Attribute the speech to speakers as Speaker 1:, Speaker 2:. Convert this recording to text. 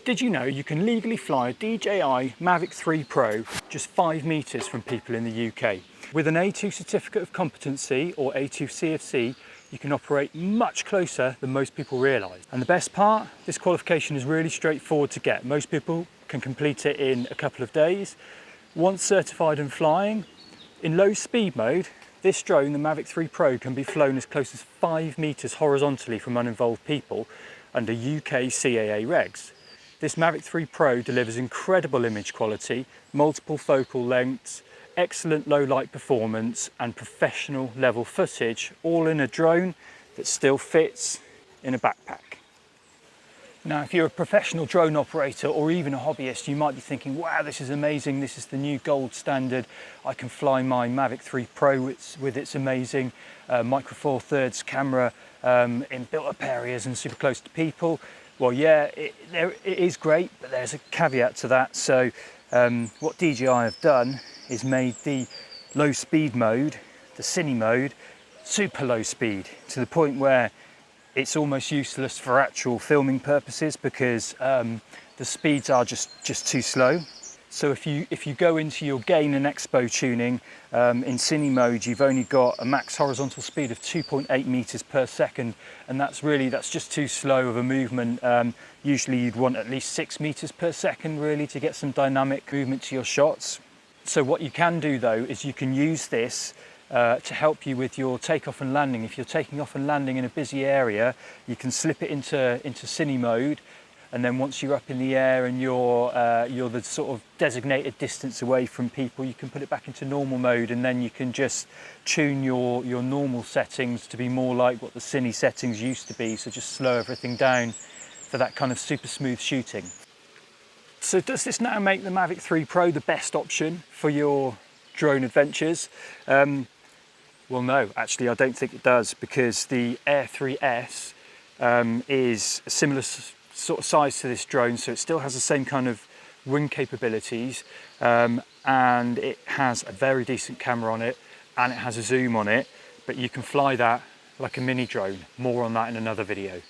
Speaker 1: Did you know you can legally fly a DJI Mavic 3 Pro just 5 metres from people in the UK? With an A2 Certificate of Competency, or A2 CofC, you can operate much closer than most people realise. And the best part, this qualification is really straightforward to get. Most people can complete it in a couple of days. Once certified and flying, in low speed mode, this drone, the Mavic 3 Pro, can be flown as close as 5 metres horizontally from uninvolved people under UK CAA regs. This Mavic 3 Pro delivers incredible image quality, multiple focal lengths, excellent low light performance and professional level footage, all in a drone that still fits in a backpack. Now, if you're a professional drone operator or even a hobbyist, you might be thinking, wow, this is amazing, this is the new gold standard. I can fly my Mavic 3 Pro with its amazing Micro Four Thirds camera in built-up areas and super close to people. Well, yeah, it is great, but there's a caveat to that. So what DJI have done is made the low speed mode, the Cine mode, super low speed, to the point where it's almost useless for actual filming purposes because the speeds are just too slow. So if you go into your gain and expo tuning in Cine mode, you've only got a max horizontal speed of 2.8 meters per second, and that's just too slow of a movement. Usually you'd want at least 6 meters per second really to get some dynamic movement to your shots. So what you can do though is you can use this to help you with your takeoff and landing. If you're taking off and landing in a busy area, you can slip it into Cine mode, and then once you're up in the air and you're the sort of designated distance away from people, you can put it back into normal mode, and then you can just tune your normal settings to be more like what the Cine settings used to be, so just slow everything down for that kind of super smooth shooting. So does this now make the Mavic 3 Pro the best option for your drone adventures? Well, no, actually I don't think it does, because the Air 3S is a similar sort of size to this drone, so it still has the same kind of wing capabilities, and it has a very decent camera on it, and it has a zoom on it, but you can fly that like a mini drone. More on that in another video.